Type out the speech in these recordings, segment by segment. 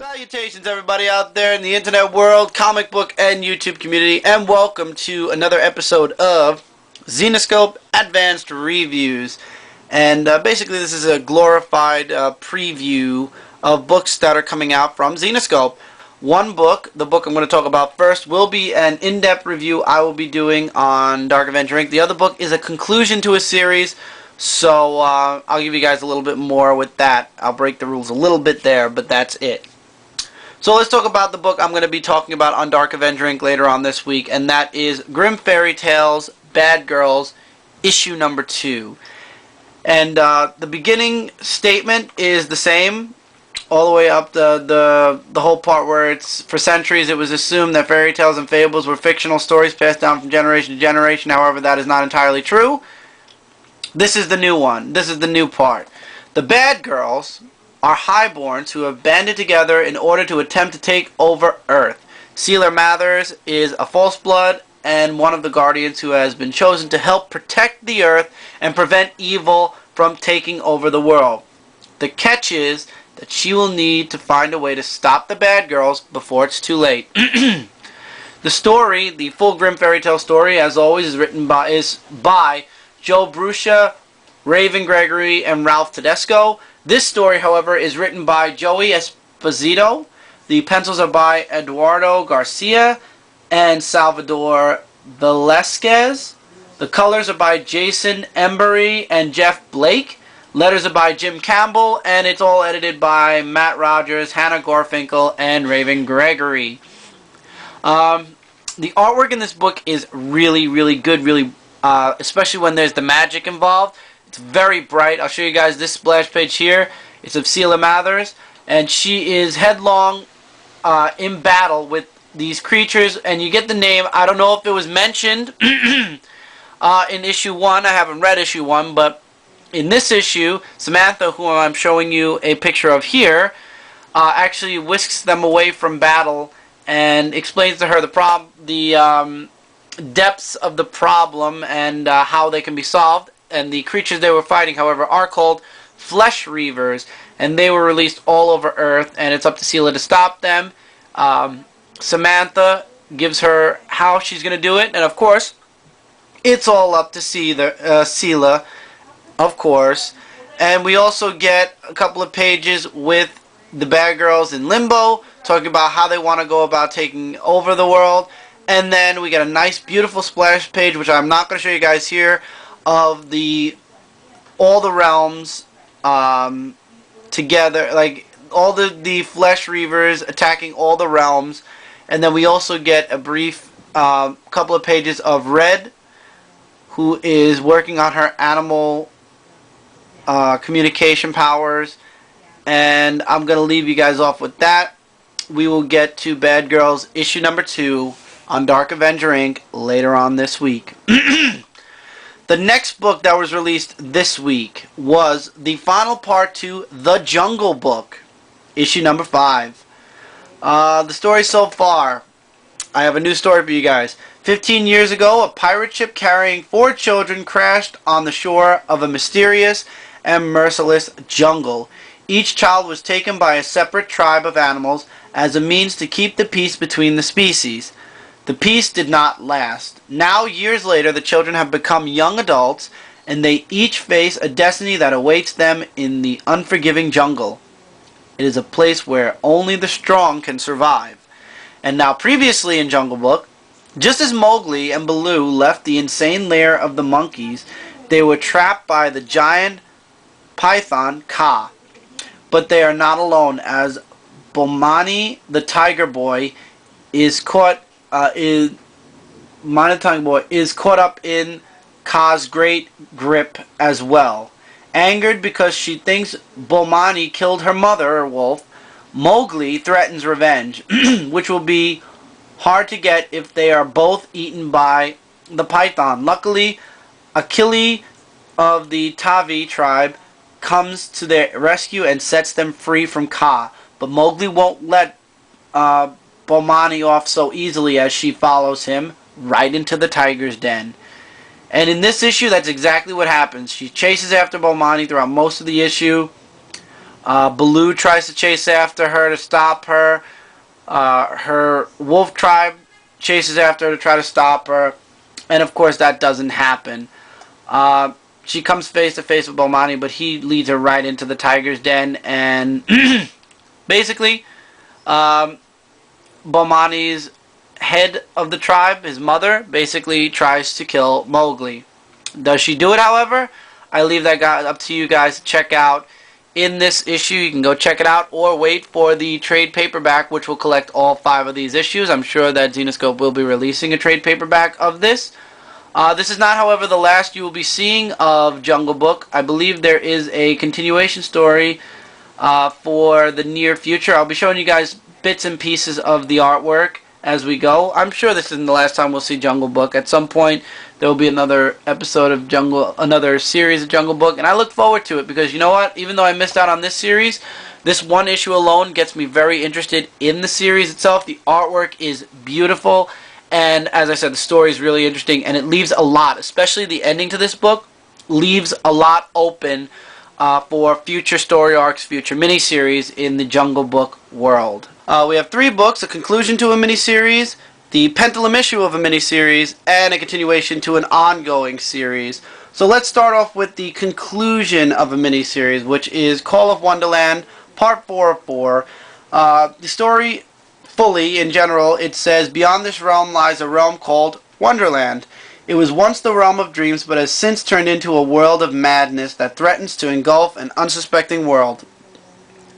Salutations everybody out there in the internet world, comic book and YouTube community, and welcome to another episode of Zenescope Advanced Reviews. And basically this is a glorified preview of books that are coming out from Zenescope. One book, the book I'm going to talk about first, will be an in-depth review I will be doing on Dark Avenger Inc. The other book is a conclusion to a series, so I'll give you guys a little bit more with that. I'll break the rules a little bit there, but that's it. So let's talk about the book I'm going to be talking about on Dark Avenger Inc. later on this week, and that is Grimm Fairy Tales, Bad Girls, issue number 2. And the beginning statement is the same, all the way up the whole part where it's, for centuries it was assumed that fairy tales and fables were fictional stories passed down from generation to generation. However, that is not entirely true. This is the new one. This is the new part. The bad girls are highborns who have banded together in order to attempt to take over Earth. Sealer Mathers is a false blood and one of the guardians who has been chosen to help protect the Earth and prevent evil from taking over the world. The catch is that she will need to find a way to stop the bad girls before it's too late. The story, the full Grimm fairy tale story, as always, is by Joe Brucia, Raven Gregory, and Ralph Tedesco. This story, however, is written by Joey Esposito. The pencils are by Eduardo Garcia and Salvador Velasquez. The colors are by Jason Embury and Jeff Blake. Letters are by Jim Campbell, and it's all edited by Matt Rogers, Hannah Gorfinkel, and Raven Gregory. The artwork in this book is really, really good, especially when there's the magic involved. It's very bright. I'll show you guys this splash page here. It's of Sealer Mathers, and she is headlong in battle with these creatures, and you get the name. I don't know if it was mentioned in issue 1. I haven't read issue 1, but in this issue, Samantha, who I'm showing you a picture of here, actually whisks them away from battle and explains to her the depths of the problem and how they can be solved. And the creatures they were fighting, however, are called Flesh Reavers, and they were released all over Earth, and it's up to Sealer to stop them. Samantha gives her how she's going to do it, and of course, it's all up to Sealer, of course. And we also get a couple of pages with the bad girls in limbo, talking about how they want to go about taking over the world. And then we get a nice, beautiful splash page, which I'm not going to show you guys here, of all the realms together, like all the Flesh Reavers attacking all the realms. And then we also get a brief couple of pages of Red, who is working on her animal communication powers. And I'm going to leave you guys off with that. We will get to Bad Girls issue number 2 on Dark Avenger Inc. later on this week. The next book that was released this week was the final part to The Jungle Book, issue number 5. The story so far, I have a new story for you guys. 15 years ago, a pirate ship carrying 4 children crashed on the shore of a mysterious and merciless jungle. Each child was taken by a separate tribe of animals as a means to keep the peace between the species. The peace did not last. Now, years later, the children have become young adults, and they each face a destiny that awaits them in the unforgiving jungle. It is a place where only the strong can survive. And now, previously in Jungle Book, just as Mowgli and Baloo left the insane lair of the monkeys, they were trapped by the giant python Kaa. But they are not alone, as Bomani, the tiger boy, is caught up in Kaa's great grip as well. Angered because she thinks Bomani killed her mother, or wolf, Mowgli threatens revenge, which will be hard to get if they are both eaten by the python. Luckily, Akili of the Tavi tribe comes to their rescue and sets them free from Kaa. But Mowgli won't let Bomani off so easily as she follows him right into the tiger's den. And in this issue, that's exactly what happens. She chases after Bomani throughout most of the issue. Baloo tries to chase after her to stop her. Her wolf tribe chases after her to try to stop her. And of course that doesn't happen. She comes face to face with Bomani, but he leads her right into the tiger's den. And basically, Bomani's head of the tribe, his mother, basically tries to kill Mowgli. Does she do it, however? I leave that up to you guys to check out in this issue. You can go check it out or wait for the trade paperback, which will collect all 5 of these issues. I'm sure that Zenescope will be releasing a trade paperback of this. This is not, however, the last you will be seeing of Jungle Book. I believe there is a continuation story for the near future. I'll be showing you guys bits and pieces of the artwork as we go. I'm sure this isn't the last time we'll see Jungle Book. At some point there will be another episode of another series of Jungle Book, and I look forward to it because you know what? Even though I missed out on this series, this one issue alone gets me very interested in the series itself. The artwork is beautiful, and as I said, the story is really interesting, and it leaves a lot, especially the ending to this book, leaves a lot open for future story arcs, future miniseries in the Jungle Book world. We have 3 books, a conclusion to a miniseries, the pendulum issue of a miniseries, and a continuation to an ongoing series. So let's start off with the conclusion of a miniseries, which is Call of Wonderland, Part 4 of 4. The story fully, in general, it says, beyond this realm lies a realm called Wonderland. It was once the realm of dreams, but has since turned into a world of madness that threatens to engulf an unsuspecting world.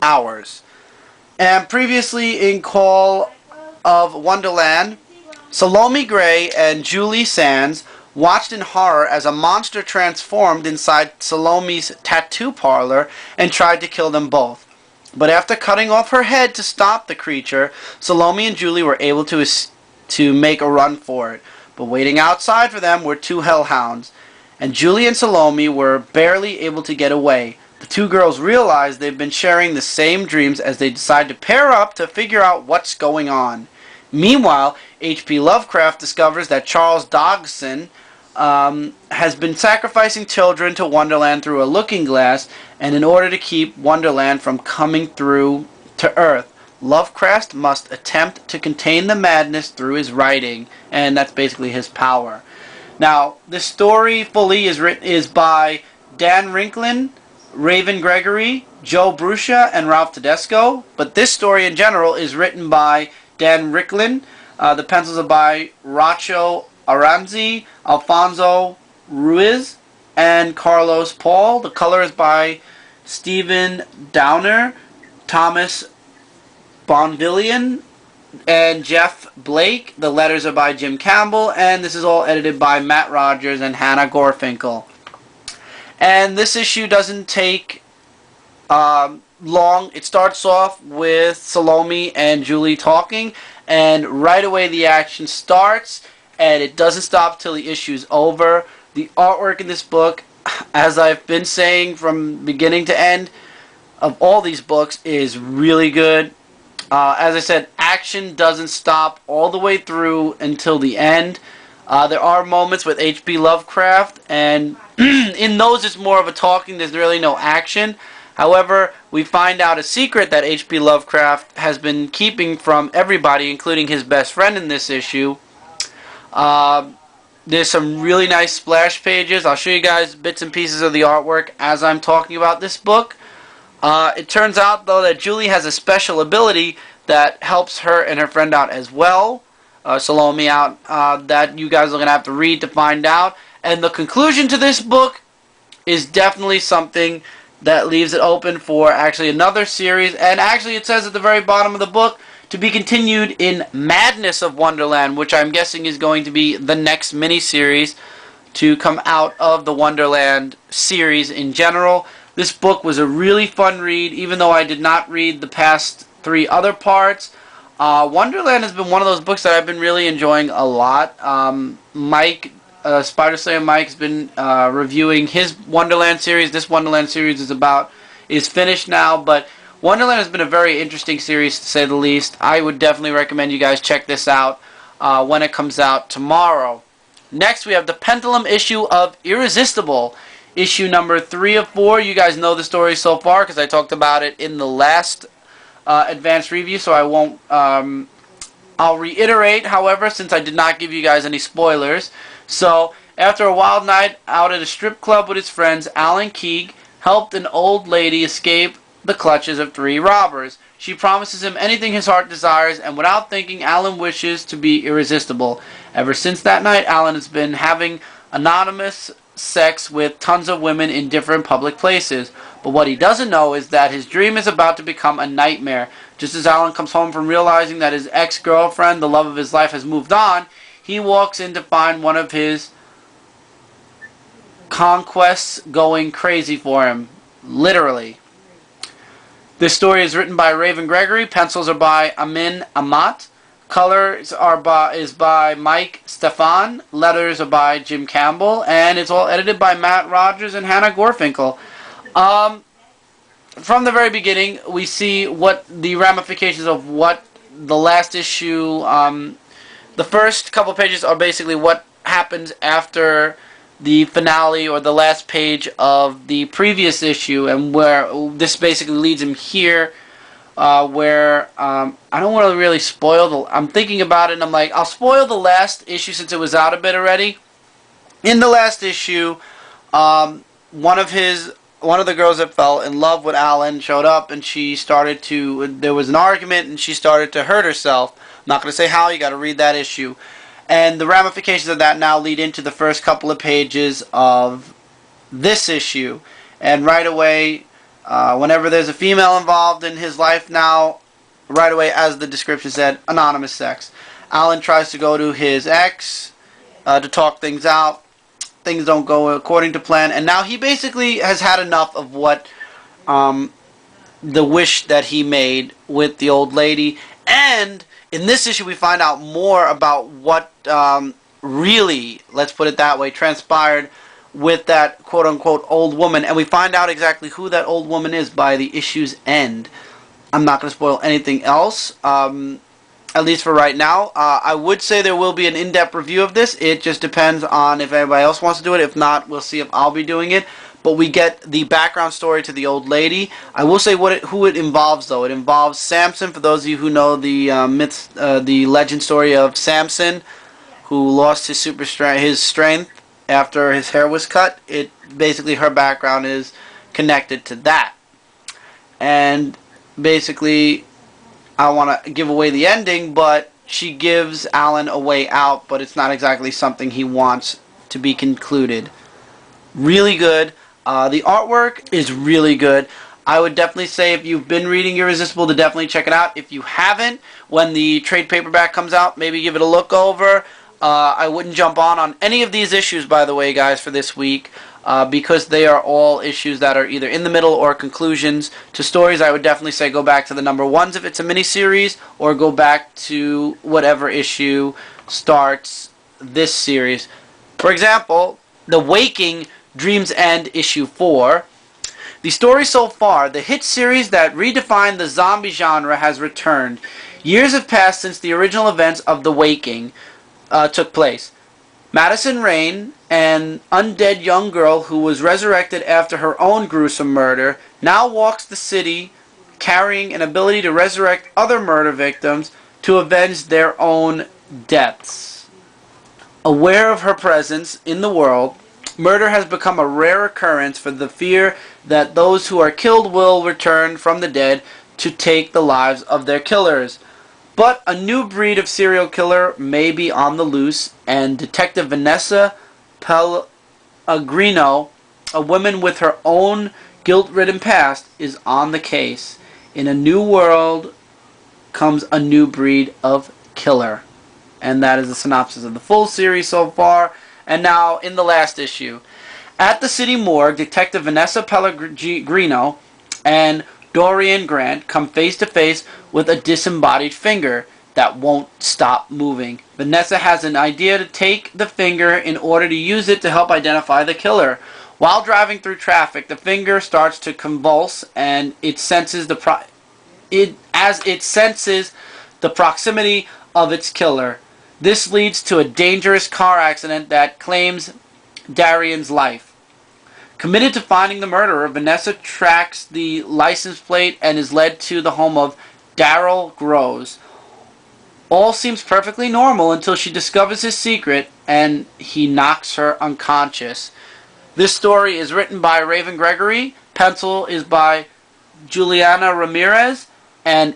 Ours. And previously in Call of Wonderland, Salome Gray and Julie Sands watched in horror as a monster transformed inside Salome's tattoo parlor and tried to kill them both. But after cutting off her head to stop the creature, Salome and Julie were able to make a run for it. But waiting outside for them were 2 hellhounds, and Julie and Salome were barely able to get away. The 2 girls realize they've been sharing the same dreams as they decide to pair up to figure out what's going on. Meanwhile, H.P. Lovecraft discovers that Charles Dodgson has been sacrificing children to Wonderland through a looking glass, and in order to keep Wonderland from coming through to Earth, Lovecraft must attempt to contain the madness through his writing, and that's basically his power. Now, the story fully is by Dan Rinklin, Raven Gregory, Joe Bruscia, and Ralph Tedesco, but this story in general is written by Dan Rinklin. The pencils are by Racho Aranzi, Alfonso Ruiz, and Carlos Paul. The color is by Stephen Downer, Thomas Bonvillian, and Jeff Blake. The letters are by Jim Campbell, and this is all edited by Matt Rogers and Hannah Gorfinkel. And this issue doesn't take long. It starts off with Salome and Julie talking, and right away the action starts, and it doesn't stop till the issue's over. The artwork in this book, as I've been saying from beginning to end of all these books, is really good. As I said, action doesn't stop all the way through until the end. There are moments with H.P. Lovecraft, and in those it's more of a talking, there's really no action. However, we find out a secret that H.P. Lovecraft has been keeping from everybody, including his best friend in this issue. There's some really nice splash pages. I'll show you guys bits and pieces of the artwork as I'm talking about this book. It turns out, though, that Julie has a special ability that helps her and her friend out as well. Salome out, that you guys are going to have to read to find out. And the conclusion to this book is definitely something that leaves it open for actually another series. And actually it says at the very bottom of the book, to be continued in Madness of Wonderland, which I'm guessing is going to be the next miniseries to come out of the Wonderland series in general. This book was a really fun read, even though I did not read the past 3 other parts. Wonderland has been one of those books that I've been really enjoying a lot. Mike, Spider Slayer Mike, has been reviewing his Wonderland series. This Wonderland series is finished now, but Wonderland has been a very interesting series, to say the least. I would definitely recommend you guys check this out when it comes out tomorrow. Next, we have the Pendulum issue of Irresistible. issue number 3 of 4. You guys know the story so far because I talked about it in the last advanced review, so I won't. I'll reiterate, however, since I did not give you guys any spoilers. So, after a wild night out at a strip club with his friends, Alan Keeg helped an old lady escape the clutches of 3 robbers. She promises him anything his heart desires, and without thinking, Alan wishes to be irresistible. Ever since that night, Alan has been having anonymous sex with tons of women in different public places. But what he doesn't know is that his dream is about to become a nightmare. Just as Alan comes home from realizing that his ex-girlfriend, the love of his life, has moved on, he walks in to find one of his conquests going crazy for him. Literally. This story is written by Raven Gregory. Pencils are by Amin Amat. Colors is by Mike Stefan. Letters are by Jim Campbell. And it's all edited by Matt Rogers and Hannah Gorfinkel. From the very beginning, we see what the ramifications of what the last issue... the first couple pages are basically what happens after the finale or the last page of the previous issue, and where this basically leads him here, where I don't want to really spoil the... I'm thinking about it and I'm like, I'll spoil the last issue since it was out a bit already. In the last issue, one of the girls that fell in love with Alan showed up, and she started to... There was an argument and she started to hurt herself. I'm not going to say how, you got to read that issue. And the ramifications of that now lead into the first couple of pages of this issue. And right away, whenever there's a female involved in his life now, right away, as the description said, anonymous sex. Alan tries to go to his ex to talk things out. Things don't go according to plan. And now he basically has had enough of what the wish that he made with the old lady. And in this issue, we find out more about what really, let's put it that way, transpired with that quote-unquote old woman. And we find out exactly who that old woman is by the issue's end. I'm not going to spoil anything else, at least for right now. I would say there will be an in-depth review of this. It just depends on if anybody else wants to do it. If not, we'll see if I'll be doing it. But we get the background story to the old lady. I will say who it involves, though. It involves Samson. For those of you who know the the legend story of Samson, who lost his strength after his hair was cut. Basically her background is connected to that. And basically, I want to give away the ending, but she gives Alan a way out, but it's not exactly something he wants to be concluded. Really good. The artwork is really good. I would definitely say if you've been reading Irresistible to definitely check it out. If you haven't, when the trade paperback comes out, maybe give it a look over. I wouldn't jump on any of these issues, by the way, guys, for this week, because they are all issues that are either in the middle or conclusions to stories. I would definitely say go back to the number ones if it's a miniseries, or go back to whatever issue starts this series. For example, The Waking Dream's End issue 4. The story so far, the hit series that redefined the zombie genre, has returned. Years have passed since the original events of The Waking took place. Madison Rain, an undead young girl who was resurrected after her own gruesome murder, now walks the city carrying an ability to resurrect other murder victims to avenge their own deaths. Aware of her presence in the world, murder has become a rare occurrence for the fear that those who are killed will return from the dead to take the lives of their killers. But a new breed of serial killer may be on the loose, and Detective Vanessa Pellegrino, a woman with her own guilt-ridden past, is on the case. In a new world comes a new breed of killer. And that is the synopsis of the full series so far. And now, in the last issue. At the city morgue, Detective Vanessa Pellegrino and Dorian Grant come face to face with a disembodied finger that won't stop moving. Vanessa has an idea to take the finger in order to use it to help identify the killer. While driving through traffic, the finger starts to convulse, and it senses the proximity of its killer. This leads to a dangerous car accident that claims Darian's life. Committed to finding the murderer, Vanessa tracks the license plate and is led to the home of Daryl Groves. All seems perfectly normal until she discovers his secret and he knocks her unconscious. This story is written by Raven Gregory, pencil is by Juliana Ramirez and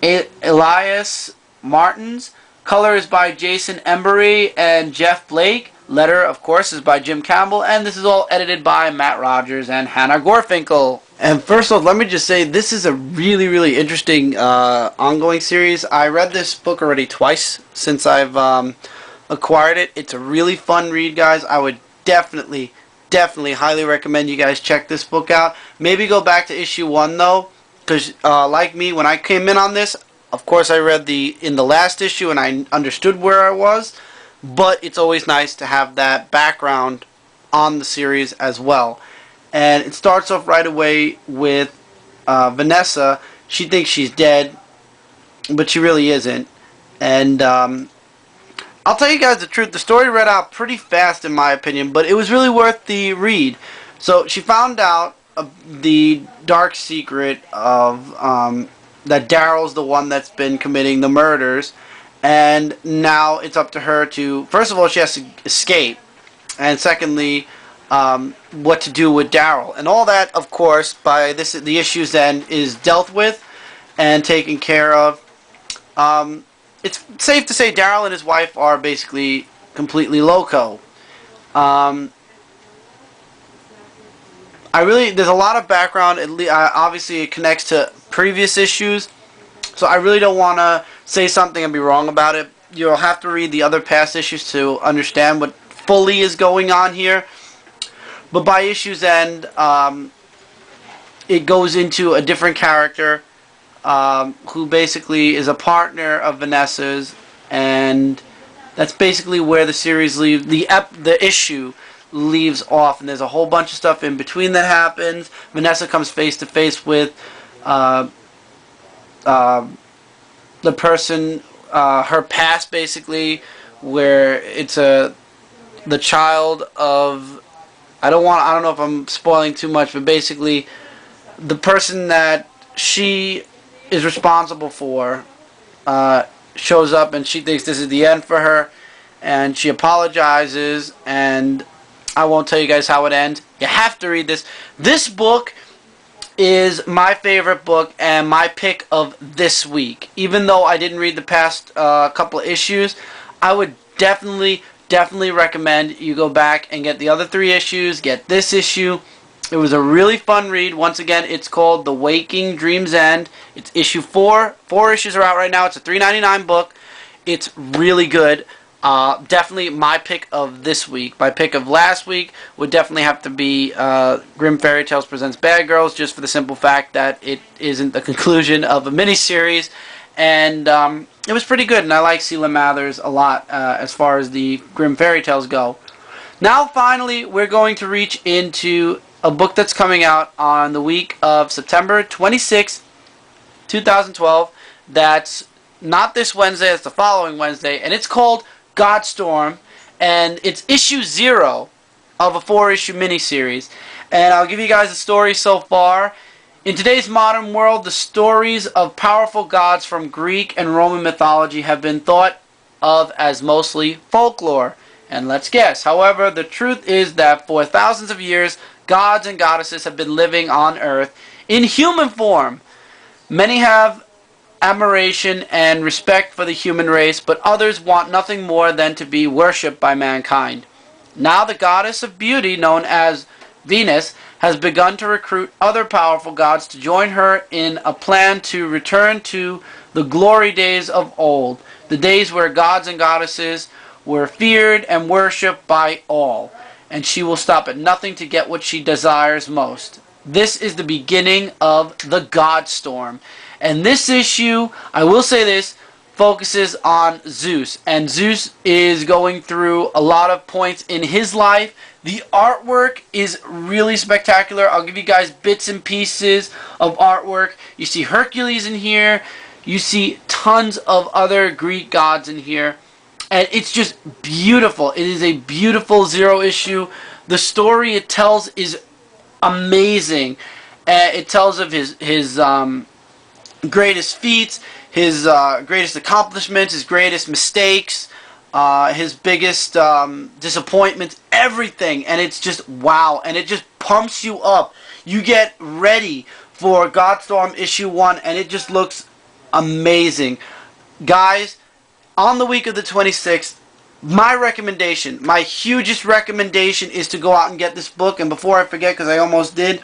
Elias Martins, color is by Jason Embry and Jeff Blake, letter, of course, is by Jim Campbell, and this is all edited by Matt Rogers and Hannah Gorfinkel. And first off, let me just say, this is a really, really interesting ongoing series. I read this book already twice since I've acquired it. It's a really fun read, guys. I would definitely highly recommend you guys check this book out. Maybe go back to issue 1, though, because like me, when I came in on this, of course I read in the last issue and I understood where I was, but it's always nice to have that background on the series as well. And it starts off right away with Vanessa. She thinks she's dead, but she really isn't. And I'll tell you guys the truth, the story read out pretty fast in my opinion, but it was really worth the read. So she found out the dark secret of that Daryl's the one that's been committing the murders, and now it's up to her to, first of all, she has to escape, and secondly, what to do with Daryl. And all that, of course, by the issues then is dealt with and taken care of. It's safe to say Daryl and his wife are basically completely loco. There's a lot of background. Obviously, it connects to previous issues, so I really don't want to say something and be wrong about it. You'll have to read the other past issues to understand what fully is going on here. But by issue's end, it goes into a different character who basically is a partner of Vanessa's, and that's basically where the series leaves. The issue leaves off, and there's a whole bunch of stuff in between that happens. Vanessa comes face to face with the person, her past basically, where it's the child of, I don't know if I'm spoiling too much, but basically the person that she is responsible for shows up, and she thinks this is the end for her, and she apologizes, and I won't tell you guys how it ends. You have to read this. This book is my favorite book and my pick of this week. Even though I didn't read the past couple of issues, I would definitely recommend you go back and get the other 3 issues, get this issue. It was a really fun read. Once again, it's called The Waking Dream's End. It's issue 4. 4 issues are out right now. It's a $3.99 book. It's really good. Definitely my pick of this week. My pick of last week would definitely have to be Grimm Fairy Tales Presents Bad Girls, just for the simple fact that it isn't the conclusion of a miniseries. And it was pretty good, and I like Celia Mathers a lot as far as the Grimm Fairy Tales go. Now, finally, we're going to reach into a book that's coming out on the week of September 26th, 2012. That's not this Wednesday, it's the following Wednesday, and it's called GodStorm, and it's issue 0 of a 4-issue miniseries. And I'll give you guys a story so far. In today's modern world, the stories of powerful gods from Greek and Roman mythology have been thought of as mostly folklore. And let's guess. However, the truth is that for thousands of years, gods and goddesses have been living on Earth in human form. Many have admiration and respect for the human race, but others want nothing more than to be worshipped by mankind. Now the goddess of beauty, known as Venus, has begun to recruit other powerful gods to join her in a plan to return to the glory days of old, the days where gods and goddesses were feared and worshipped by all, and she will stop at nothing to get what she desires most. This is the beginning of the GodStorm. And this issue, I will say this, focuses on Zeus. And Zeus is going through a lot of points in his life. The artwork is really spectacular. I'll give you guys bits and pieces of artwork. You see Hercules in here. You see tons of other Greek gods in here. And it's just beautiful. It is a beautiful 0 issue. The story it tells is amazing. It tells of his greatest feats, his greatest accomplishments, his greatest mistakes, his biggest disappointments, everything. And it's just wow. And it just pumps you up. You get ready for GodStorm issue 1, and it just looks amazing. Guys, on the week of the 26th, my recommendation, my hugest recommendation is to go out and get this book. And before I forget, because I almost did,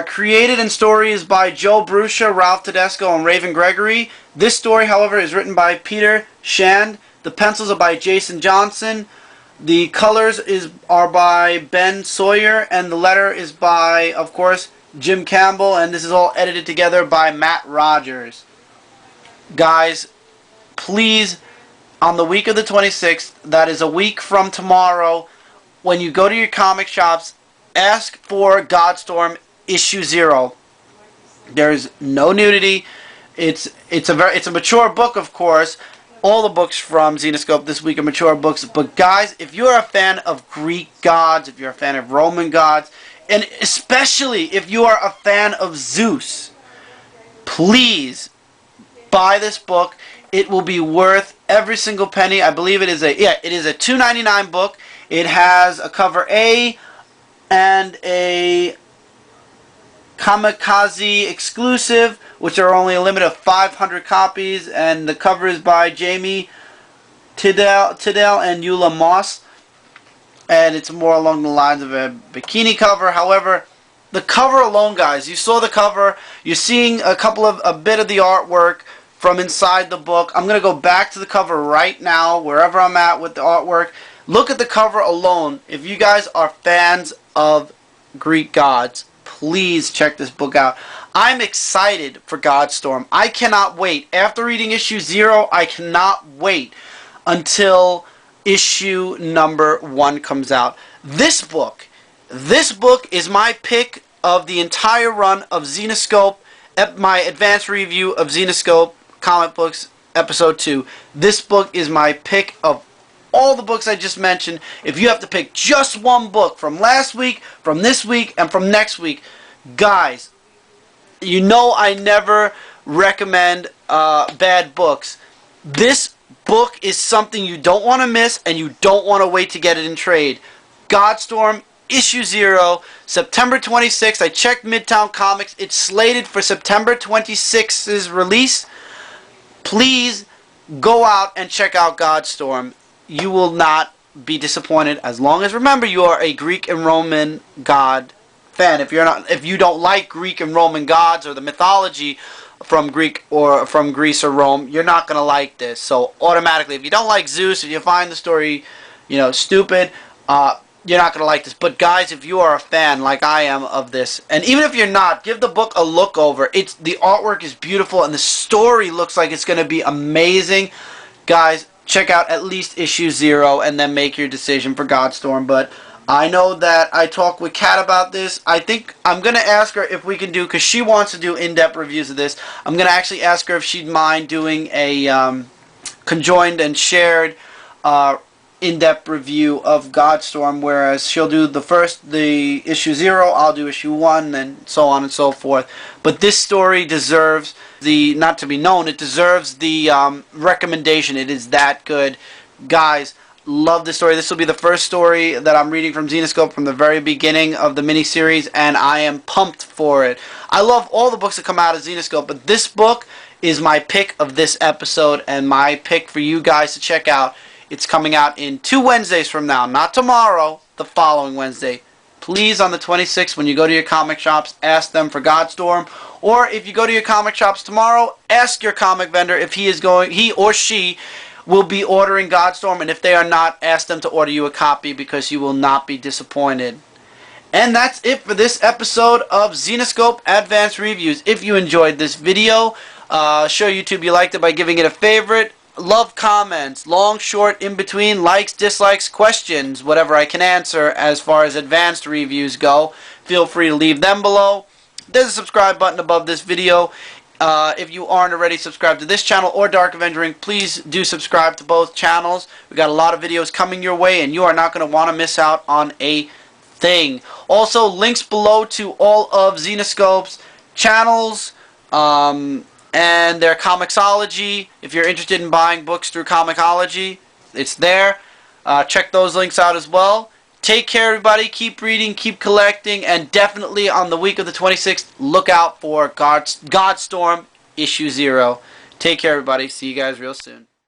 created and story is by Joe Bruscia, Ralph Tedesco, and Raven Gregory. This story, however, is written by Peter Shand. The pencils are by Jason Johnson. The colors are by Ben Sawyer, and the letter is by, of course, Jim Campbell, and this is all edited together by Matt Rogers. Guys, please, on the week of the 26th, that is a week from tomorrow, when you go to your comic shops, ask for GodStorm issue 0. There's no nudity. It's a mature book, of course. All the books from Zenescope this week are mature books. But guys, if you're a fan of Greek gods, if you're a fan of Roman gods, and especially if you are a fan of Zeus, please buy this book. It will be worth every single penny. I believe it is a $2.99 book. It has a cover A and a Kamikaze exclusive, which are only a limit of 500 copies, and the cover is by Jamie Tidell and Eula Moss, and it's more along the lines of a bikini cover. However, the cover alone, guys, you saw the cover, you're seeing a bit of the artwork from inside the book. I'm going to go back to the cover right now, wherever I'm at with the artwork. Look at the cover alone. If you guys are fans of Greek gods, please check this book out. I'm excited for GodStorm. I cannot wait. After reading issue 0, I cannot wait until issue number 1 comes out. This book is my pick of the entire run of Zenescope, my advanced review of Zenescope comic books episode 2. This book is my pick of all the books I just mentioned. If you have to pick just one book from last week, from this week, and from next week, guys, you know I never recommend bad books. This book is something you don't want to miss, and you don't want to wait to get it in trade. GodStorm issue 0, September 26th. I checked Midtown Comics. It's slated for September 26th's release. Please go out and check out GodStorm. You will not be disappointed, as long as, remember, you are a Greek and Roman god fan. If you don't like Greek and Roman gods or the mythology from Greek or from Greece or Rome, you're not going to like this. So automatically, if you don't like Zeus, if you find the story, stupid, you're not going to like this. But guys, if you are a fan like I am of this, and even if you're not, give the book a look over. The artwork is beautiful, and the story looks like it's going to be amazing. Guys, check out at least issue 0 and then make your decision for GodStorm. But I know that I talked with Kat about this. I think I'm going to ask her if we can do, because she wants to do in-depth reviews of this, I'm going to actually ask her if she'd mind doing a conjoined and shared in-depth review of GodStorm, whereas she'll do the issue 0, I'll do issue 1, and so on and so forth. But this story deserves not to be known, it deserves the recommendation. It is that good. Guys, love this story. This will be the first story that I'm reading from Zenescope from the very beginning of the miniseries, and I am pumped for it. I love all the books that come out of Zenescope, but this book is my pick of this episode, and my pick for you guys to check out. It's coming out in 2 Wednesdays from now. Not tomorrow, the following Wednesday. Please, on the 26th, when you go to your comic shops, ask them for GodStorm. Or if you go to your comic shops tomorrow, ask your comic vendor if he or she will be ordering GodStorm. And if they are not, ask them to order you a copy, because you will not be disappointed. And that's it for this episode of Zenescope Advanced Reviews. If you enjoyed this video, show YouTube you liked it by giving it a favorite. Love comments, long, short, in between, likes, dislikes, questions, whatever I can answer as far as advanced reviews go. Feel free to leave them below. There's a subscribe button above this video. If you aren't already subscribed to this channel or Dark Avenger Inc., please do subscribe to both channels. We got a lot of videos coming your way, and you are not going to want to miss out on a thing. Also, links below to all of Zenescope's channels and their Comixology. If you're interested in buying books through Comixology, it's there. Check those links out as well. Take care, everybody. Keep reading, keep collecting, and definitely on the week of the 26th, look out for GodStorm issue 0. Take care, everybody. See you guys real soon.